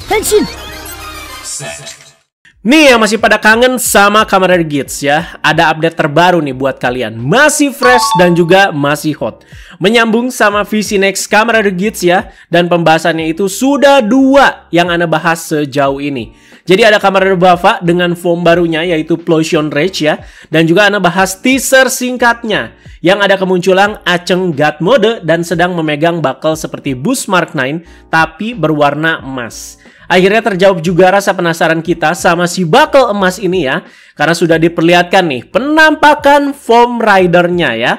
変身 Nih yang masih pada kangen sama Kamen Rider Geats ya, ada update terbaru nih buat kalian. Masih fresh dan juga masih hot. Menyambung sama VC Next Kamen Rider Geats ya, dan pembahasannya itu sudah 2 yang Ana bahas sejauh ini. Jadi ada Kamen Rider Bava dengan form barunya yaitu Plosion Rage ya, dan juga Ana bahas teaser singkatnya yang ada kemunculan Aceng God Mode dan sedang memegang buckle seperti Boost Mark 9 tapi berwarna emas. Akhirnya terjawab juga rasa penasaran kita sama si buckle emas ini ya, karena sudah diperlihatkan nih penampakan foam ridernya ya,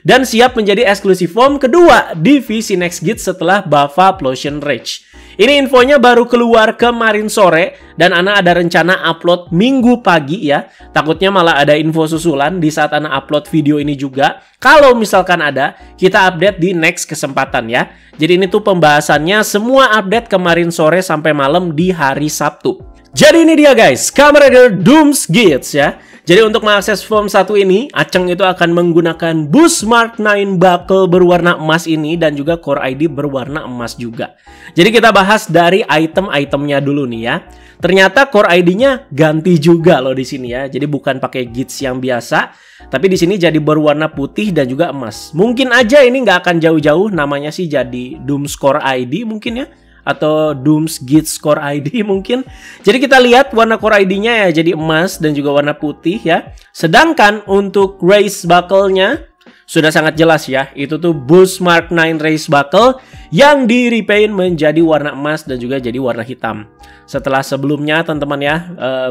dan siap menjadi eksklusif foam kedua di VC Next Geats setelah Bava Plosion Rage. Ini infonya baru keluar kemarin sore dan Ana ada rencana upload minggu pagi ya. Takutnya malah ada info susulan di saat Ana upload video ini juga. Kalau misalkan ada, kita update di next kesempatan ya. Jadi ini tuh pembahasannya semua update kemarin sore sampai malam di hari Sabtu. Jadi ini dia guys, Kamen Rider Dooms Geats ya. Jadi untuk mengakses form 1 ini, Aceng itu akan menggunakan Boost Mark 9 buckle berwarna emas ini dan juga Core ID berwarna emas juga. Jadi kita bahas dari item-itemnya dulu nih ya. Ternyata Core ID-nya ganti juga loh di sini ya. Jadi bukan pakai Geats yang biasa, tapi di sini jadi berwarna putih dan juga emas. Mungkin aja ini nggak akan jauh-jauh, namanya sih jadi Dooms Core ID mungkin ya. Atau Dooms Geats Core ID mungkin. Jadi kita lihat warna Core ID-nya ya jadi emas dan juga warna putih ya. Sedangkan untuk race buckle-nya sudah sangat jelas ya. Itu tuh Boost Mark 9 race buckle yang di repaint menjadi warna emas dan juga jadi warna hitam. Setelah sebelumnya teman-teman ya,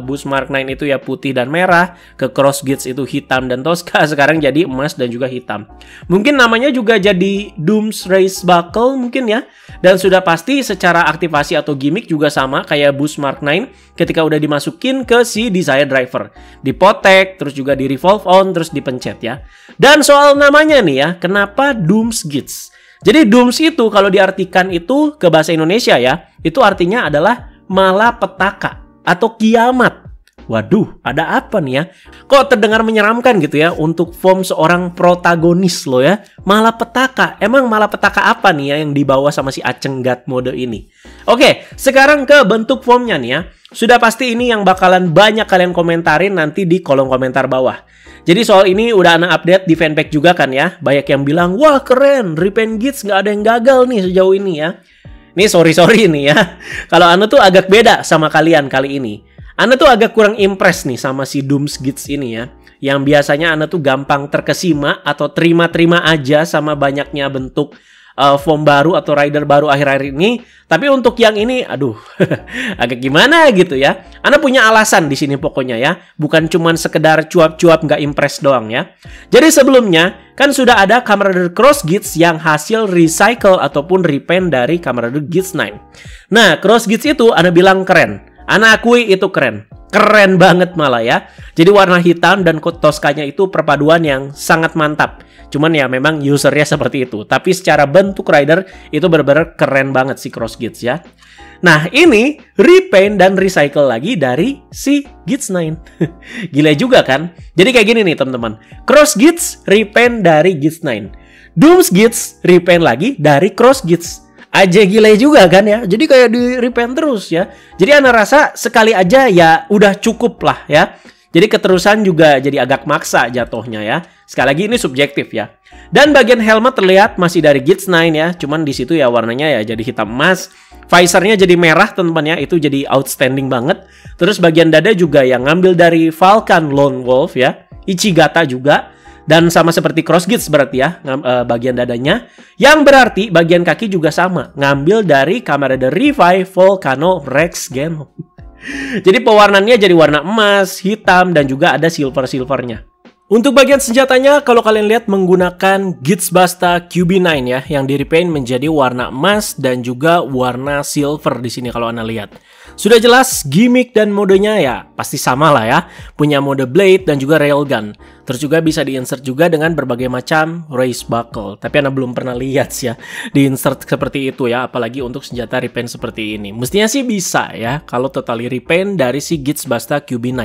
Boost Mark 9 itu ya putih dan merah, ke Cross Geats itu hitam dan Tosca, sekarang jadi emas dan juga hitam. Mungkin namanya juga jadi Dooms Race Buckle mungkin ya. Dan sudah pasti secara aktivasi atau gimmick juga sama kayak Boost Mark 9 ketika udah dimasukin ke si Desire Driver. Dipotek, terus juga di revolve on, terus dipencet ya. Dan soal namanya nih ya, kenapa Dooms Geats? Jadi Dooms itu kalau diartikan itu ke bahasa Indonesia ya, itu artinya adalah malapetaka atau kiamat. Waduh, ada apa nih ya? Kok terdengar menyeramkan gitu ya untuk form seorang protagonis loh ya. Malapetaka. Emang malapetaka apa nih ya yang dibawa sama si Aceng God Mode ini? Oke, sekarang ke bentuk formnya nih ya. Sudah pasti ini yang bakalan banyak kalian komentarin nanti di kolom komentar bawah. Jadi soal ini udah Ana update di fanpage juga kan ya. Banyak yang bilang, wah keren, repaint Geats nggak ada yang gagal nih sejauh ini ya. Nih sorry nih ya. Kalau Ana tuh agak beda sama kalian kali ini. Ana tuh agak kurang impress nih sama si Dooms Geats ini ya. Yang biasanya Ana tuh gampang terkesima atau terima-terima aja sama banyaknya bentuk form baru atau rider baru akhir-akhir ini. Tapi untuk yang ini, aduh, agak gimana gitu ya. Ana punya alasan di sini pokoknya ya. Bukan cuman sekedar cuap-cuap nggak impress doang ya. Jadi sebelumnya kan sudah ada Kamen Rider Cross Geats yang hasil recycle ataupun repaint dari Kamen Rider Geats 9. Nah, Cross Geats itu Ana bilang keren. Ana akui itu keren. Keren banget malah ya. Jadi warna hitam dan Toskanya itu perpaduan yang sangat mantap. Cuman ya memang usernya seperti itu. Tapi secara bentuk rider itu benar-benar keren banget si Cross Geats ya. Nah ini repaint dan recycle lagi dari si Geats 9. Gila juga kan? Jadi kayak gini nih teman-teman. Cross Geats repaint dari Geats 9. Dooms Geats repaint lagi dari Cross Geats. Aja gila juga kan ya. Jadi kayak di repaint terus ya. Jadi Ana rasa sekali aja ya udah cukup lah ya. Jadi keterusan juga jadi agak maksa jatuhnya ya. Sekali lagi ini subjektif ya. Dan bagian helmet terlihat masih dari Geats 9 ya. Cuman di situ ya warnanya ya jadi hitam emas. Visornya jadi merah teman-teman ya. Itu jadi outstanding banget. Terus bagian dada juga yang ngambil dari Falcon Lone Wolf ya. Ichigata juga. Dan sama seperti Cross Geats berarti ya bagian dadanya. Yang berarti bagian kaki juga sama. Ngambil dari Kamen Rider Revive Volcano Rex Gen. Jadi pewarnaannya jadi warna emas, hitam, dan juga ada silver-silvernya. Untuk bagian senjatanya, kalau kalian lihat menggunakan Geats Basta QB9 ya, yang di repaint menjadi warna emas dan juga warna silver di sini kalau Anda lihat. Sudah jelas gimmick dan modenya ya pasti sama lah ya, punya mode blade dan juga railgun. Terus juga bisa di-insert juga dengan berbagai macam race buckle. Tapi Anda belum pernah lihat sih ya di-insert seperti itu ya, apalagi untuk senjata repaint seperti ini. Mestinya sih bisa ya kalau totally repaint dari si Geats Basta QB9.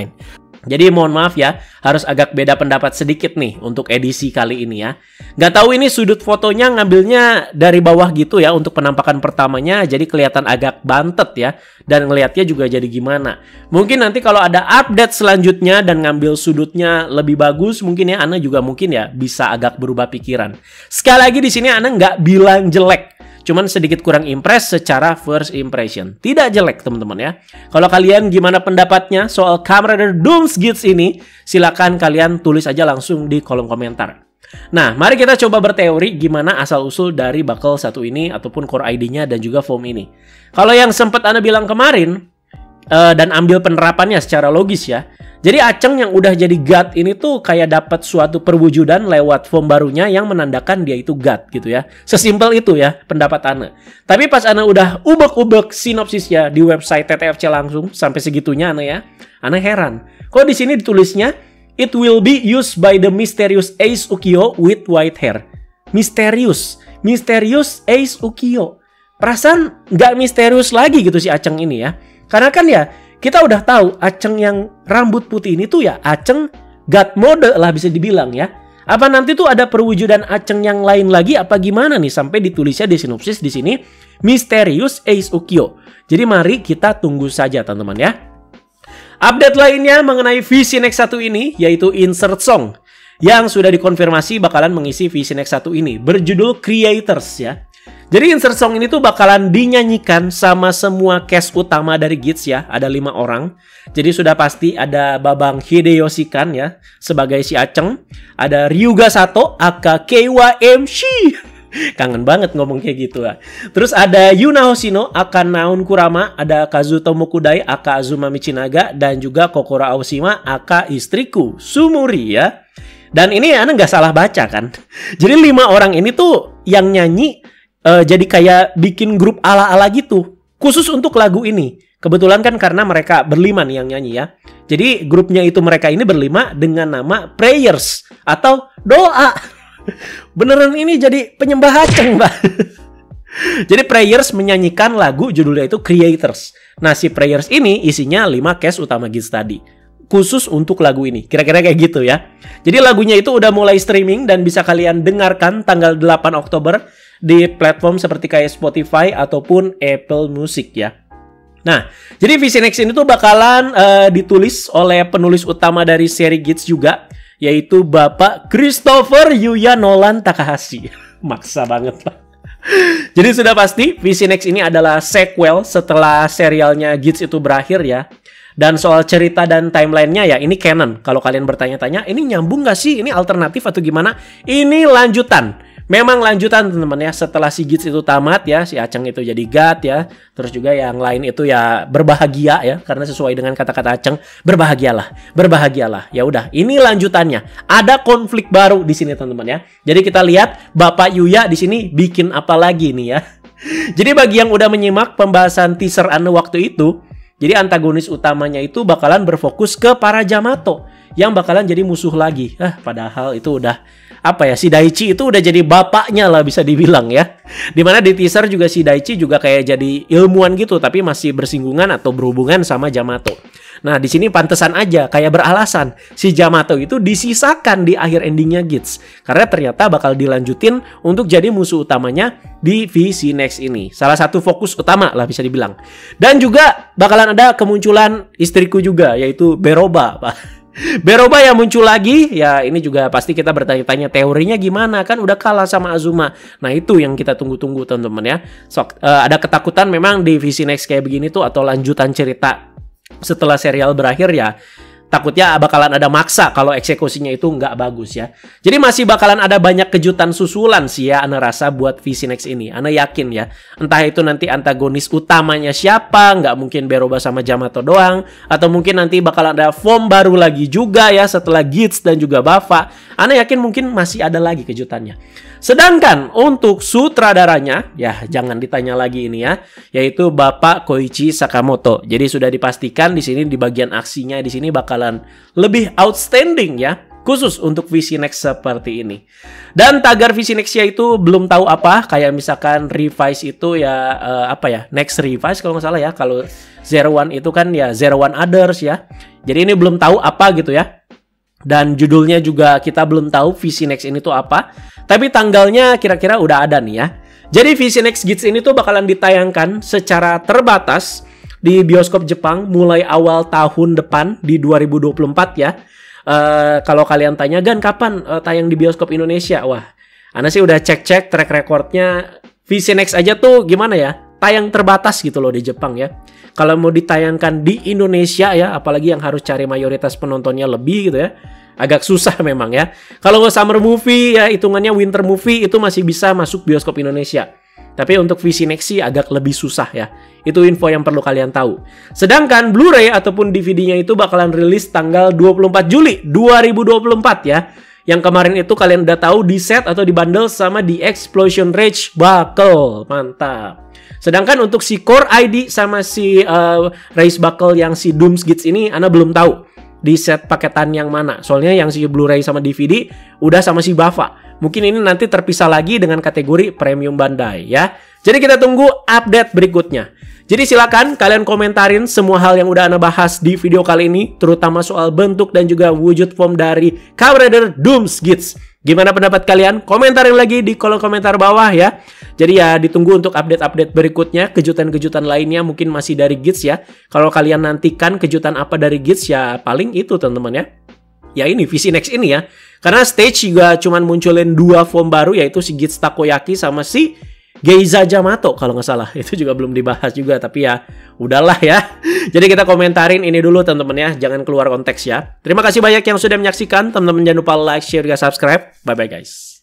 Jadi mohon maaf ya, harus agak beda pendapat sedikit nih untuk edisi kali ini ya. Nggak tahu ini sudut fotonya ngambilnya dari bawah gitu ya untuk penampakan pertamanya, jadi kelihatan agak bantet ya. Dan ngelihatnya juga jadi gimana. Mungkin nanti kalau ada update selanjutnya dan ngambil sudutnya lebih bagus, mungkin ya Ana juga mungkin ya bisa agak berubah pikiran. Sekali lagi di sini Ana nggak bilang jelek. Cuman sedikit kurang impress secara first impression. Tidak jelek teman-teman ya. Kalau kalian gimana pendapatnya soal Kamen Rider Dooms Geats ini, silakan kalian tulis aja langsung di kolom komentar. Nah, mari kita coba berteori gimana asal-usul dari buckle satu ini ataupun core ID-nya dan juga foam ini. Kalau yang sempat Ana bilang kemarin dan ambil penerapannya secara logis ya. Jadi Aceng yang udah jadi God ini tuh kayak dapat suatu perwujudan lewat foam barunya yang menandakan dia itu God gitu ya. Sesimpel itu ya pendapat Ana. Tapi pas Ana udah ubek-ubek sinopsisnya di website TTFC langsung sampai segitunya Ana ya. Ana heran. Kok di sini ditulisnya it will be used by the mysterious Ace Ukyo with white hair. Misterius Ace Ukyo. Perasaan nggak misterius lagi gitu si Aceng ini ya. Karena kan ya kita udah tahu Aceng yang rambut putih ini tuh ya Aceng God mode lah bisa dibilang ya. Apa nanti tuh ada perwujudan Aceng yang lain lagi apa gimana nih sampai ditulisnya di sinopsis di sini Mysterious Ace Ukyo. Jadi mari kita tunggu saja teman-teman ya. Update lainnya mengenai VC Next 1 ini yaitu insert song yang sudah dikonfirmasi bakalan mengisi VC Next 1 ini berjudul Creators ya. Jadi insert song ini tuh bakalan dinyanyikan sama semua cast utama dari Geats ya. Ada 5 orang. Jadi sudah pasti ada Babang Hideyoshi Kan ya sebagai si Aceng. Ada Ryuga Sato aka KYMC. Kangen banget ngomong kayak gitu ya. Terus ada Yuna Hoshino aka Naon Kurama. Ada Kazuto Mokudai aka Azuma Michinaga. Dan juga Kokoro Aoshima aka istriku Sumuri ya. Dan ini Ana nggak salah baca kan. Jadi 5 orang ini tuh yang nyanyi jadi kayak bikin grup ala-ala gitu. Khusus untuk lagu ini. Kebetulan kan karena mereka berlima nih yang nyanyi ya. Jadi grupnya itu mereka ini berlima dengan nama Prayers. Atau doa. Beneran ini jadi penyembah Aceng mbak. Jadi Prayers menyanyikan lagu judulnya itu Creators. Nah si Prayers ini isinya 5 cast utama Geats tadi. Khusus untuk lagu ini. Kira-kira kayak gitu ya. Jadi lagunya itu udah mulai streaming dan bisa kalian dengarkan tanggal 8 Oktober di platform seperti kayak Spotify ataupun Apple Music ya. Nah, jadi VC Next ini tuh bakalan ditulis oleh penulis utama dari seri Geats juga, yaitu Bapak Christopher Yuya Nolan Takahashi. Maksa banget lah. Jadi sudah pasti VC Next ini adalah sequel setelah serialnya Geats itu berakhir ya. Dan soal cerita dan timelinenya ya ini canon. Kalau kalian bertanya-tanya, ini nyambung gak sih? Ini alternatif atau gimana? Ini lanjutan. Memang lanjutan teman-teman ya. Setelah si Geats itu tamat ya, si Aceng itu jadi God ya. Terus juga yang lain itu ya berbahagia ya. Karena sesuai dengan kata-kata Aceng, berbahagialah, berbahagialah. Ya udah, ini lanjutannya. Ada konflik baru di sini teman-teman ya. Jadi kita lihat Bapak Yuya di sini bikin apa lagi nih ya. Jadi bagi yang udah menyimak pembahasan teaser Anu waktu itu, jadi antagonis utamanya itu bakalan berfokus ke para Yamato yang bakalan jadi musuh lagi. Padahal itu udah apa ya, si Daichi itu udah jadi bapaknya lah bisa dibilang ya. Dimana di teaser juga si Daichi juga kayak jadi ilmuwan gitu tapi masih bersinggungan atau berhubungan sama Yamato. Nah di sini pantesan aja kayak beralasan si Yamato itu disisakan di akhir endingnya Geats karena ternyata bakal dilanjutin untuk jadi musuh utamanya di VC Next ini. Salah satu fokus utama lah bisa dibilang. Dan juga bakalan ada kemunculan istriku juga yaitu Beroba Pak. Beroba yang muncul lagi, ya ini juga pasti kita bertanya-tanya teorinya gimana, kan udah kalah sama Azuma. Nah itu yang kita tunggu-tunggu teman-teman ya. Ada ketakutan memang di VC Next kayak begini tuh atau lanjutan cerita setelah serial berakhir ya. Takutnya bakalan ada maksa kalau eksekusinya itu nggak bagus ya. Jadi masih bakalan ada banyak kejutan susulan sih ya Ana rasa buat VC Next ini. Ana yakin ya. Entah itu nanti antagonis utamanya siapa. Nggak mungkin Beroba sama Yamato doang. Atau mungkin nanti bakalan ada form baru lagi juga ya setelah Geats dan juga Bafa. Ana yakin mungkin masih ada lagi kejutannya. Sedangkan untuk sutradaranya, ya jangan ditanya lagi ini ya, yaitu Bapak Koichi Sakamoto. Jadi sudah dipastikan di sini di bagian aksinya di sini bakalan lebih outstanding ya. khusus untuk VC Next seperti ini. Dan tagar VC Next-nya itu belum tahu apa, kayak misalkan revise itu ya next revise kalau nggak salah ya. Kalau 01 itu kan ya 01 others ya. Jadi ini belum tahu apa gitu ya. Dan judulnya juga kita belum tahu VC Next ini tuh apa. Tapi tanggalnya kira-kira udah ada nih ya. Jadi VC Next Gits ini tuh bakalan ditayangkan secara terbatas di bioskop Jepang mulai awal tahun depan di 2024 ya. Kalau kalian tanya, Gan, kapan tayang di bioskop Indonesia? Wah, Ana sih udah cek-cek track recordnya. VC Next aja tuh gimana ya? Tayang terbatas gitu loh di Jepang ya. Kalau mau ditayangkan di Indonesia ya, apalagi yang harus cari mayoritas penontonnya lebih gitu ya, agak susah memang ya. Kalau summer movie ya, hitungannya winter movie itu masih bisa masuk bioskop Indonesia. Tapi untuk VC Next sih agak lebih susah ya. Itu info yang perlu kalian tahu. Sedangkan Blu-ray ataupun DVD-nya itu bakalan rilis tanggal 24 Juli 2024 ya. Yang kemarin itu kalian udah tahu di set atau di bundle sama di Explosion Rage Buckle. Mantap. Sedangkan untuk si Core ID sama si Race Buckle yang si Dooms Gits ini Ana belum tahu di set paketan yang mana. Soalnya yang si Blu-ray sama DVD udah sama si Bava. Mungkin ini nanti terpisah lagi dengan kategori Premium Bandai ya. Jadi kita tunggu update berikutnya. Jadi silakan kalian komentarin semua hal yang udah Ana bahas di video kali ini, terutama soal bentuk dan juga wujud form dari Kamen Rider Dooms Gits. Gimana pendapat kalian? Komentarin lagi di kolom komentar bawah ya. Jadi ya ditunggu untuk update-update berikutnya, kejutan-kejutan lainnya mungkin masih dari Gits ya. Kalau kalian nantikan kejutan apa dari Gits ya paling itu teman-teman ya. Ya ini VC Next ini ya. Karena stage juga cuman munculin 2 form baru, yaitu si Gits Takoyaki sama si Geiza Jamato kalau nggak salah. Itu juga belum dibahas juga, tapi ya udahlah ya. Jadi kita komentarin ini dulu teman-teman ya, jangan keluar konteks ya. Terima kasih banyak yang sudah menyaksikan. Teman-teman jangan lupa like, share, dan subscribe. Bye-bye guys.